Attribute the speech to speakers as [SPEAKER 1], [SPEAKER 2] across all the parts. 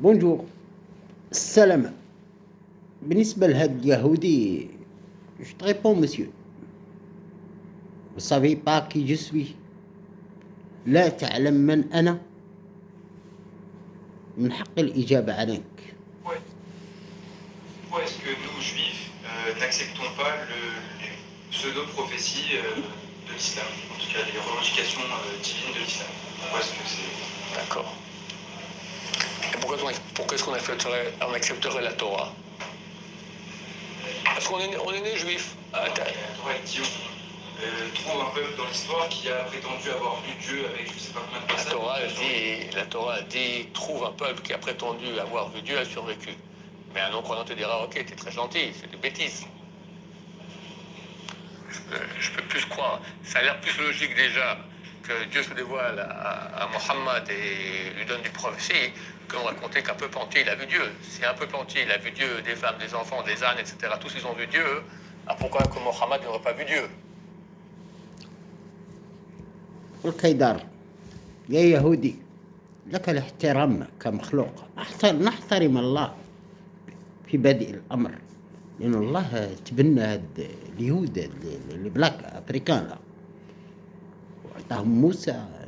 [SPEAKER 1] بونجور. السلام. بالنسبة لهذا اليهودي je te réponds monsieur. Vous savez pas qui je suis. لا تعلم من أنا. من حق الإجابة عليك.
[SPEAKER 2] Pourquoi est-ce que nous, juifs, n'acceptons pas les pseudo-prophéties de l'islam, en tout cas les revendications divines de l'islam? Pourquoi est-ce que c'est...
[SPEAKER 3] D'accord. Et pourquoi est-ce qu'on accepterait la Torah? Parce qu'on est né juif.
[SPEAKER 2] La Torah dit trouve un peuple dans l'histoire qui a prétendu avoir vu Dieu avec je ne sais pas combien de personnes.
[SPEAKER 3] La Torah dit trouve un peuple qui a prétendu avoir vu Dieu a survécu. Mais un non-croyant te dira ok, t'es très gentil, c'est des bêtises. Je peux plus croire. Ça a l'air plus logique déjà que Dieu se dévoile à Mohammed et lui donne des prophéties que de raconter qu'un peuple entier il a vu Dieu. Si un peuple entier il a vu Dieu, des femmes, des enfants, des ânes, etc., tous ils ont vu Dieu, pourquoi que Mohammed n'aurait pas vu Dieu?
[SPEAKER 1] الكيدار يا يهودي لك الاحترام كمخلوق. نحترم الله في بدء الأمر لأن الله تبنى اليهود اللي بلاك أفريكان وأعطاهم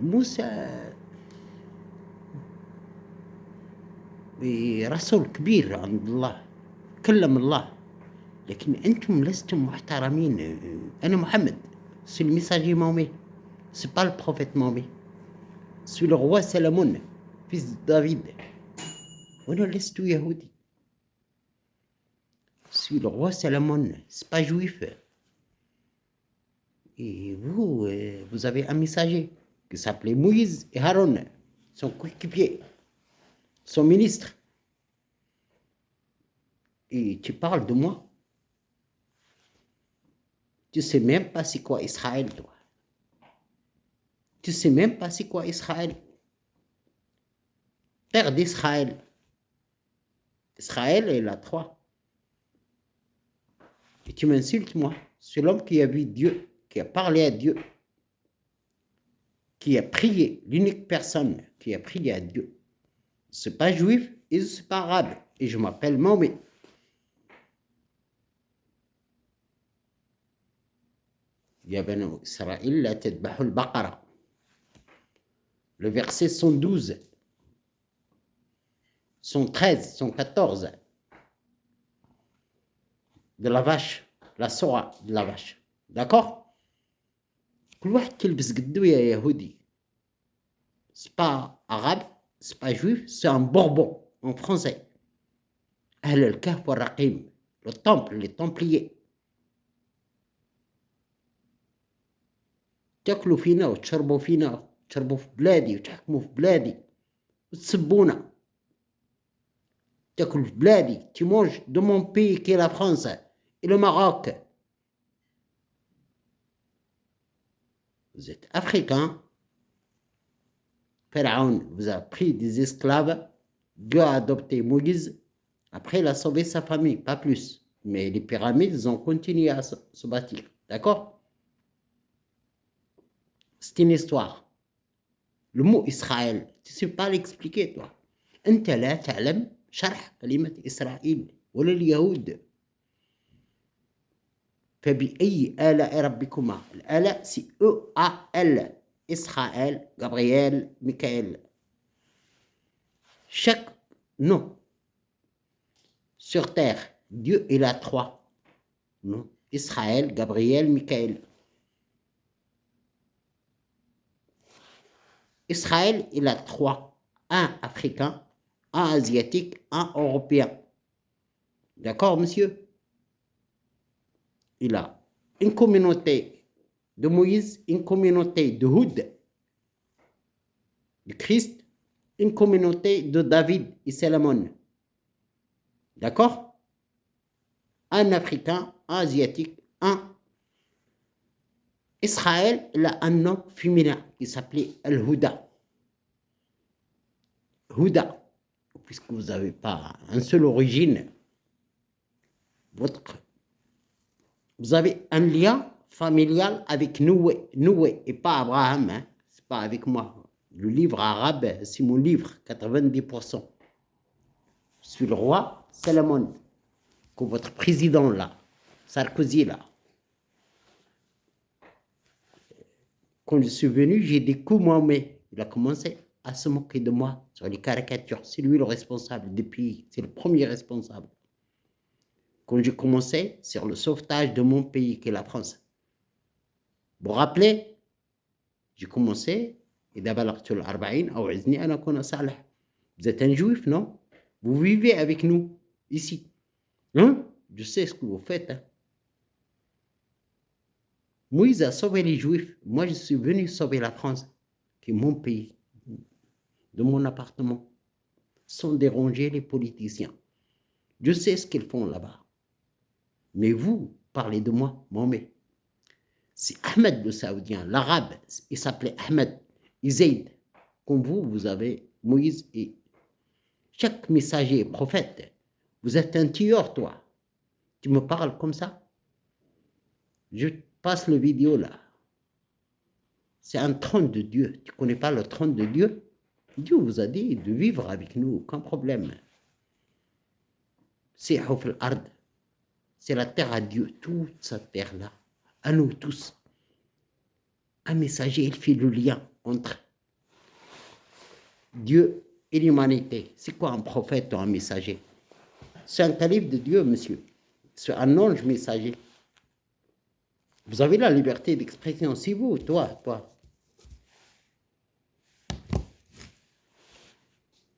[SPEAKER 1] موسى رسول كبير عند الله كلم الله لكن أنتم لستم محترمين. أنا محمد سي الميساجي Mahomet. C'est pas le prophète Mahomet. C'est le roi Salomon, fils de David. وأنا لست يهودي. C'est le roi Salomon, c'est pas juif. Et vous avez un messager qui s'appelait Moïse et Aaron, son coéquipier, son ministre. Et tu parles de moi. Tu sais même pas c'est quoi Israël, toi. Tu sais même pas c'est quoi Israël. Père d'Israël. Israël, il a 3. Et tu m'insultes, moi. C'est l'homme qui a vu Dieu, qui a parlé à Dieu, qui a prié, l'unique personne qui a prié à Dieu. C'est pas juif et c'est pas arabe. Et je m'appelle Mahomet. يا بنو إسرائيل لا تذبحوا البقرة. Le verset 112, 113, 114 de la vache, la Sora de la vache. D'accord? كل واحد كيلبس قدو يا يهودي. C'est pas arabe, c'est pas juif, c'est un bourbon en français. أهل الكهف والرقيم, le temple, les templiers. تاكلوا فينا وتشربوا فينا, تشربوا في بلادي وتحكموا في بلادي وتسبونا. تاكل في بلادي. Tu manges de mon pays qui est la France et le Maroc. Vous êtes africain. Pharaon vous a pris des esclaves. Dieu a adopté Moïse. Après, il a sauvé sa famille, pas plus. Mais les pyramides, ils ont continué à se bâtir. D'accord? C'est une histoire. Le mot Israël, tu ne sais pas l'expliquer, toi. أنت لا تعلم شرح كلمة إسرائيل ولا اليهود. فبأي آلاء ربكما. الآلاء c'est E-A-L. Israël, Gabriel, Michael. Chaque nom sur terre, Dieu il a 3 noms. Israël, Gabriel, Michael. Israël, il a 3. Un africain, un asiatique, un européen. D'accord, monsieur? Il a une communauté de Moïse, une communauté de Houd, de Christ, une communauté de David et Salomon. D'accord? Un africain, un asiatique, un. Israël, il a un nom féminin qui s'appelait Al-Huda. Huda, puisque vous n'avez pas un seul origine, vous avez un lien familial avec Noé et pas Abraham, hein? C'est pas avec moi. Le livre arabe, c'est mon livre, 90%. Je suis le roi Salomon, que votre président là, Sarkozy là. Quand je suis venu, j'ai dit que Mohamed, il a commencé à se moquer de moi sur les caricatures. C'est lui le responsable des pays, c'est le premier responsable. Quand j'ai commencé sur le sauvetage de mon pays, qui est la France. Vous vous rappelez, j'ai commencé, et d'abord, vous êtes un juif, non? Vous vivez avec nous, ici. Hein? Je sais ce que vous faites. Hein? Moïse a sauvé les juifs. Moi, je suis venu sauver la France, qui est mon pays, de mon appartement, sans déranger les politiciens. Je sais ce qu'ils font là-bas. Mais vous, parlez de moi, Mohamed. C'est Ahmed le Saoudien, l'arabe, il s'appelait Ahmed, Izaïd. Comme vous, vous avez Moïse et chaque messager, prophète. Vous êtes un tueur, toi. Tu me parles comme ça? Je passe le vidéo là. C'est un trône de Dieu. Tu ne connais pas le trône de Dieu? Dieu vous a dit de vivre avec nous, aucun problème. C'est la terre à Dieu, toute cette terre-là, à nous tous. Un messager, il fait le lien entre Dieu et l'humanité. C'est quoi un prophète ou un messager? C'est un calife de Dieu, monsieur. C'est un ange messager. Vous avez la liberté d'expression. C'est vous, toi.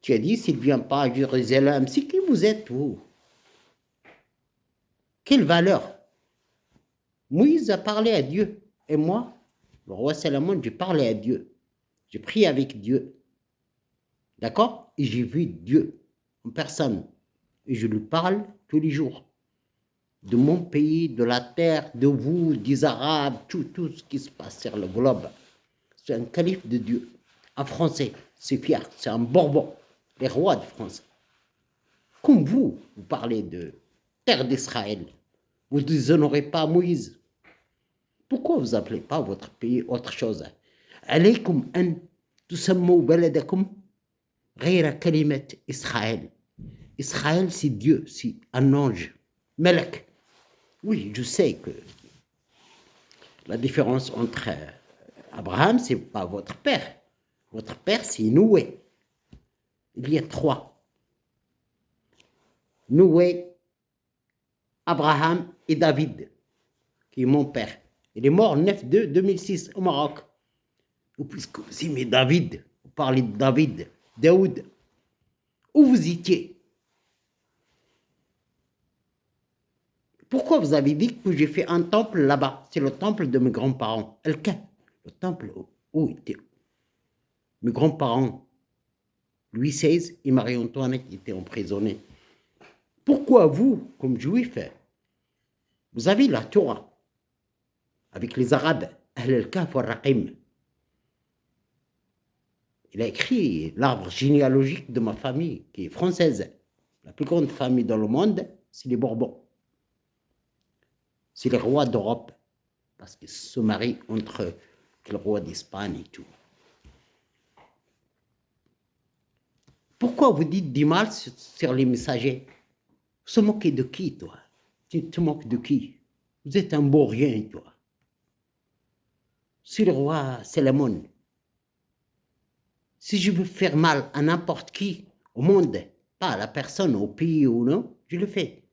[SPEAKER 1] Tu as dit, s'il ne vient pas à Jérusalem, c'est qui vous êtes, vous? Quelle valeur? Moïse a parlé à Dieu. Et moi, le roi Salomon, j'ai parlé à Dieu. J'ai prié avec Dieu. D'accord? Et j'ai vu Dieu en personne. Et je lui parle tous les jours. De mon pays, de la terre, de vous, des Arabes, tout ce qui se passe sur le globe. C'est un calife de Dieu. Un Français, c'est fier, c'est un Bourbon, les rois de France. Comme vous, vous parlez de terre d'Israël. Vous ne déshonorez pas Moïse. Pourquoi vous n'appelez pas votre pays autre chose? Alaykum an tusammu baladakum ghayra kalimat Israël. Israël, c'est Dieu, c'est un ange. Melek. Oui, je sais que la différence entre Abraham, c'est pas votre père. Votre père, c'est Noé. Il y a 3. Noé, Abraham et David, qui est mon père. Il est mort 9/2/2006 au Maroc. Ou puisque vous aimez David, vous parlez de Daoud, où vous étiez? Pourquoi vous avez dit que j'ai fait un temple là-bas? C'est le temple de mes grands-parents. Le temple où étaient mes grands-parents. Louis XVI et Marie-Antoinette étaient emprisonnés. Pourquoi vous, comme juifs, vous avez la Torah avec les Arabes, Ahl al-Kahf wal-Raqim? Il a écrit l'arbre généalogique de ma famille, qui est française. La plus grande famille dans le monde, c'est les Bourbons. C'est les rois d'Europe, parce qu'ils se marient entre le roi d'Espagne et tout. Pourquoi vous dites du mal sur les messagers? Vous se moquez de qui, toi? Tu te moques de qui? Vous êtes un beau rien, toi. C'est le roi Salomon. Si je veux faire mal à n'importe qui au monde, pas à la personne, au pays ou non, je le fais.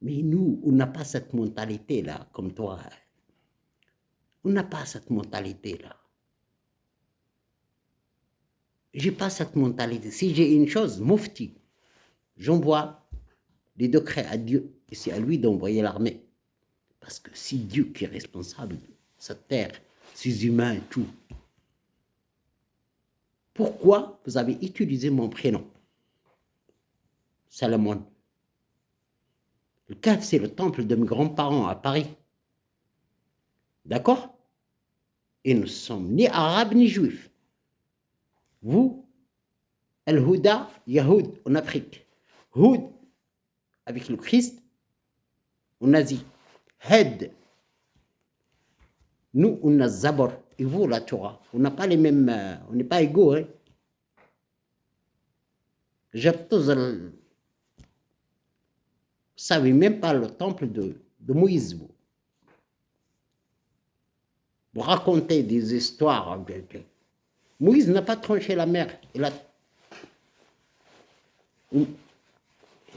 [SPEAKER 1] Mais nous, on n'a pas cette mentalité-là, comme toi. On n'a pas cette mentalité-là. J'ai pas cette mentalité. Si j'ai une chose, Mufti, j'envoie les décrets à Dieu, et c'est à lui d'envoyer l'armée. Parce que c'est Dieu qui est responsable de cette terre, ces humains et tout. Pourquoi vous avez utilisé mon prénom? Salomon. Le Kahf, c'est le temple de mes grands-parents à Paris. D'accord? Et nous ne sommes ni arabes ni juifs. Vous, Al-Houda, Yahoud en Afrique. Houd, avec le Christ, en Asie. Had. Nous, on a Zabor. Et vous, la Torah. On n'a pas les mêmes. On n'est pas égaux. Hein? savez même pas le temple de Moïse. Vous racontez des histoires. Moïse n'a pas tranché la mer. Il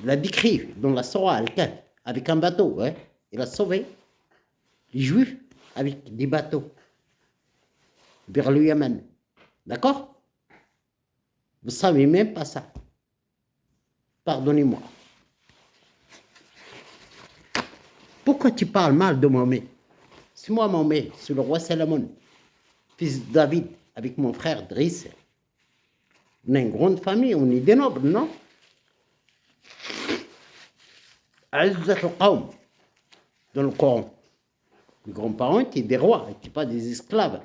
[SPEAKER 1] a décrit dans la Surah Al-Kahf avec un bateau. Hein. Il a sauvé les Juifs avec des bateaux vers le Yémen. D'accord? Vous ne savez même pas ça. Pardonnez-moi. Pourquoi tu parles mal de Mahomet? C'est moi Mahomet, c'est le roi Salomon, fils de David, avec mon frère Driss. On a une grande famille, on est des nobles, non? Azzat al-Qawm, dans le Coran. Les grands-parents étaient des rois, n'étaient pas des esclaves.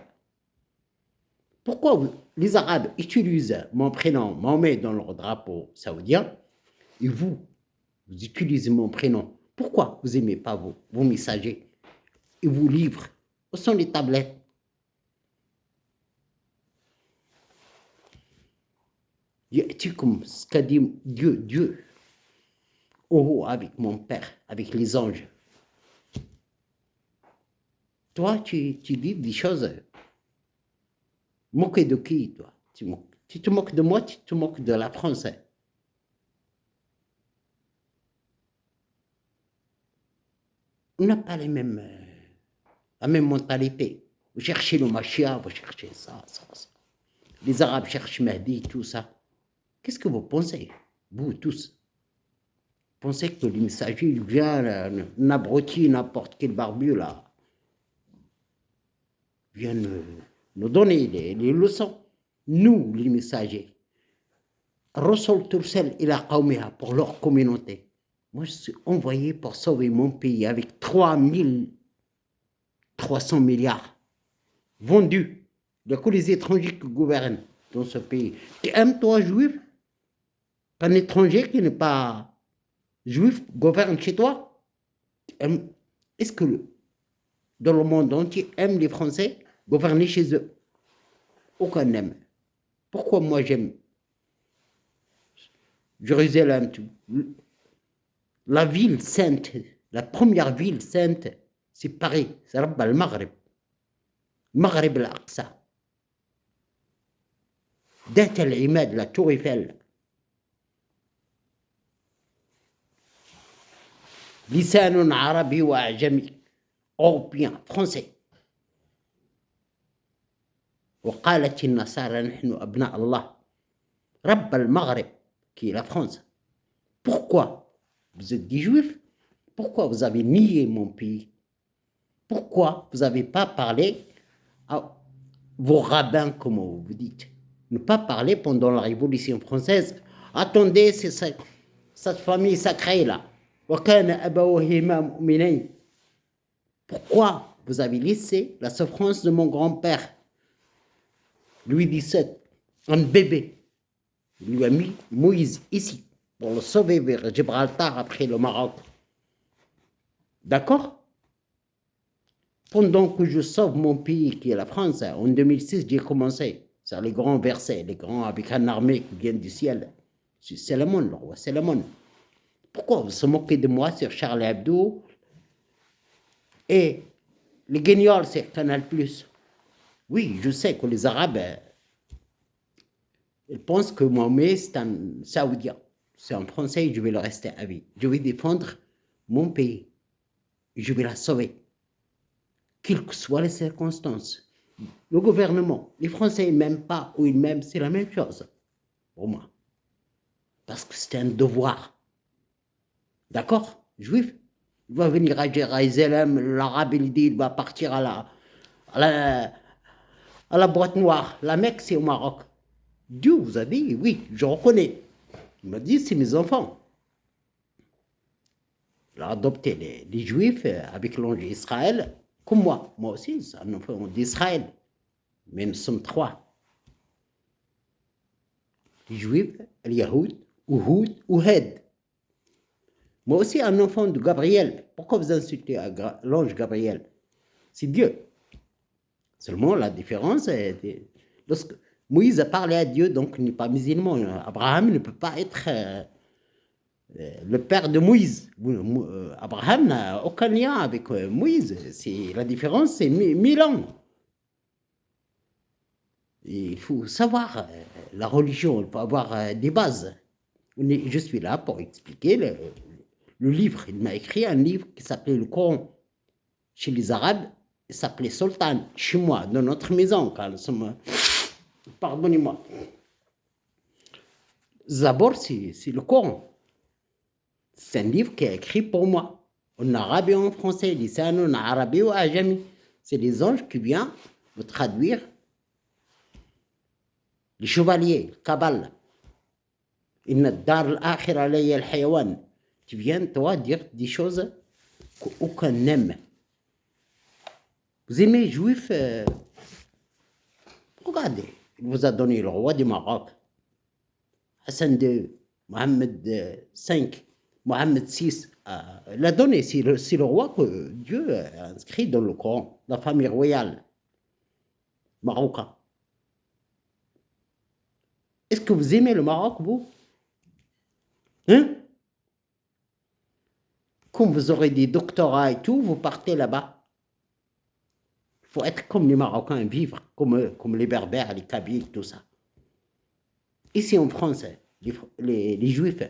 [SPEAKER 1] Pourquoi les Arabes utilisent mon prénom Mahomet dans leur drapeau saoudien et vous utilisez mon prénom? Pourquoi vous n'aimez pas vos messagers et vos livres? Où sont les tablettes? Tu comme ce qu'a dit Dieu, oh, avec mon père, avec les anges. Toi, tu dis des choses. Moquer de qui, toi? Tu te moques de moi, tu te moques de la France. On n'a pas la même mentalité. Vous cherchez le Machia, vous cherchez ça. Les Arabes cherchent Mahdi, tout ça. Qu'est-ce que vous pensez, vous tous? Vous pensez que le messager vient, n'abrutit n'importe quel barbu, là, vient nous donner les leçons. Nous, les messagers, Rasul Tursel ila qawmiha, pour leur communauté. Moi, je suis envoyé pour sauver mon pays avec 3300 milliards vendus. Il n'y a que les étrangers qui gouvernent dans ce pays. Tu aimes, toi, juif? Qu'un étranger qui n'est pas juif gouverne chez toi? Est-ce que dans le monde entier aime les Français gouverner chez eux? Aucun n'aime. Pourquoi moi j'aime Jérusalem? La ville sainte, la première ville sainte, c'est Paris, c'est Rabb al-Maghreb. Maghreb al-Aqsa. Dat al-Imad, la Tour Eiffel. لسان عربي وأعجمي européen, français. وقالت النصارى نحن أبناء الله. رب المغرب, qui est la France. Pourquoi vous êtes des juifs? Pourquoi vous avez nié mon pays? Pourquoi vous n'avez pas parlé à vos rabbins, comme vous dites? Ne pas parler pendant la Révolution française. Attendez, c'est cette famille sacrée là. Pourquoi vous avez laissé la souffrance de mon grand-père, Louis XVII, un bébé? Il lui a mis Moïse ici pour le sauver vers Gibraltar après le Maroc. D'accord? Pendant que je sauve mon pays qui est la France, en 2006, j'ai commencé. C'est les grands versets, les grands avec une armée qui vient du ciel. C'est Salomon, le roi Salomon. Pourquoi vous se moquez de moi sur Charlie Hebdo et les guignols sur Canal+? Oui, je sais que les Arabes, ils pensent que Mahomet, c'est un Saoudien. C'est un Français et je vais le rester à vie. Je vais défendre mon pays. Je vais la sauver. Quelles que soient les circonstances. Le gouvernement, les Français ne m'aiment pas ou ils m'aiment, c'est la même chose pour moi. Parce que c'est un devoir. D'accord? Juif, il va venir à Jérusalem, l'arabe il dit il va partir à la boîte noire. La Mecque, c'est au Maroc. Dieu vous a dit, oui, je reconnais. Il m'a dit, c'est mes enfants. Il a adopté les Juifs avec l'ange Israël, comme moi. Moi aussi, c'est un enfant d'Israël. Mais nous sommes trois. Les Juifs, les Yahoud, Ouhoud, Ouhed. Moi aussi, un enfant de Gabriel. Pourquoi vous insultez l'ange Gabriel? C'est Dieu. Seulement, la différence est... Lorsque Moïse a parlé à Dieu, donc il n'est pas musulman. Abraham ne peut pas être le père de Moïse. Abraham n'a aucun lien avec Moïse. La différence, c'est 1000 ans. Et il faut savoir la religion, il faut avoir des bases. Je suis là pour expliquer le livre. Il m'a écrit un livre qui s'appelait le Coran. Chez les Arabes, il s'appelait Sultan. Chez moi, dans notre maison, quand nous sommes... Pardonnez-moi. Zabor, c'est le Coran. C'est un livre qui est écrit pour moi, en arabe et en français, lisan en arabe ou ajami. C'est les anges qui viennent vous traduire les chevaliers, le Kabbal. Inna dar al-akhira layya al-hayawan. Tu viens, toi, dire des choses qu'aucun n'aime. Vous aimez les juifs regardez, il vous a donné le roi du Maroc, Hassan II, Mohamed V, Mohamed VI. Il a donné, c'est le roi que Dieu a inscrit dans le Coran, la famille royale marocaine. Est-ce que vous aimez le Maroc, vous? Hein? Comme vous aurez des doctorats et tout, vous partez là-bas. Il faut être comme les Marocains, vivre comme les Berbères, les Kabyles, tout ça. Ici en France, les Juifs,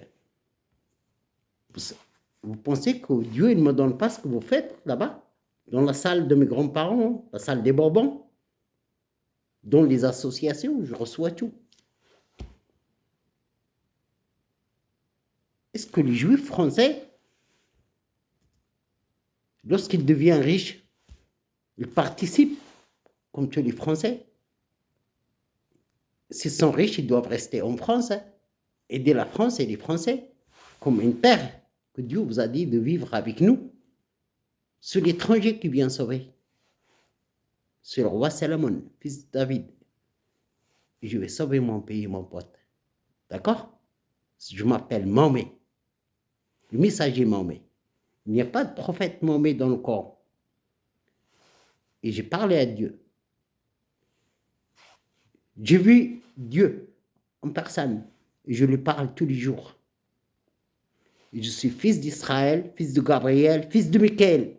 [SPEAKER 1] vous pensez que Dieu ne me donne pas ce que vous faites là-bas? Dans la salle de mes grands-parents, la salle des Bourbons, dans les associations, je reçois tout. Est-ce que les Juifs français, lorsqu'ils deviennent riches, ils participent comme tous les Français? S'ils sont riches, ils doivent rester en France, aider la France et les Français, comme une terre que Dieu vous a dit de vivre avec nous. C'est l'étranger qui vient sauver. C'est le roi Salomon, fils de David. Et je vais sauver mon pays, mon pote. D'accord? Je m'appelle Mahomet, le messager Mahomet. Il n'y a pas de prophète Mahomet dans le Coran. Et j'ai parlé à Dieu. J'ai vu Dieu en personne. Et je lui parle tous les jours. Et je suis fils d'Israël, fils de Gabriel, fils de Michael.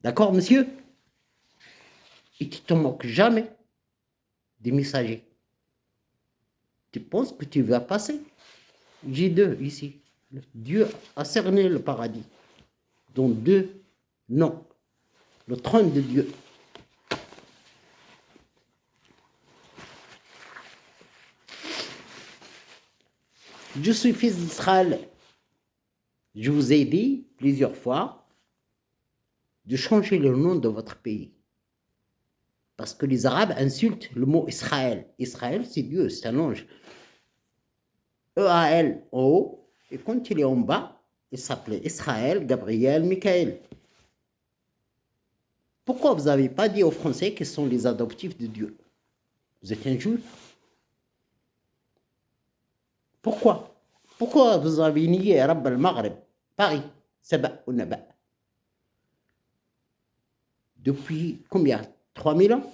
[SPEAKER 1] D'accord, monsieur? Et tu ne te moques jamais des messagers. Tu penses que tu vas passer? J'ai deux ici. Dieu a cerné le paradis. Dont deux, non. Le trône de Dieu. Je suis fils d'Israël. Je vous ai dit plusieurs fois de changer le nom de votre pays. Parce que les Arabes insultent le mot Israël. Israël, c'est Dieu, c'est un ange. E-A-L en haut, et quand il est en bas, il s'appelait Israël, Gabriel, Michael. Pourquoi vous n'avez pas dit aux Français qu'ils sont les adoptifs de Dieu? Vous êtes un juif. Pourquoi? Pourquoi vous avez nié Rabb al-Maghreb, Paris, Saba ou Naba? Depuis combien? 3000 ans?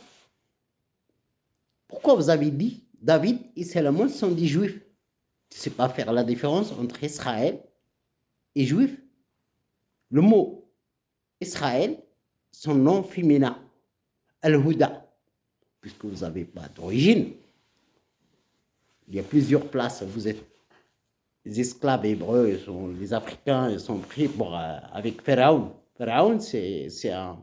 [SPEAKER 1] Pourquoi vous avez dit David et Salomon sont des juifs? Tu ne sais pas faire la différence entre Israël et juif. Le mot Israël, son nom féminin, Al-Huda, puisque vous n'avez pas d'origine. Il y a plusieurs places, vous êtes les esclaves hébreux, les Africains, ils sont pris avec Pharaon. Pharaon, c'est un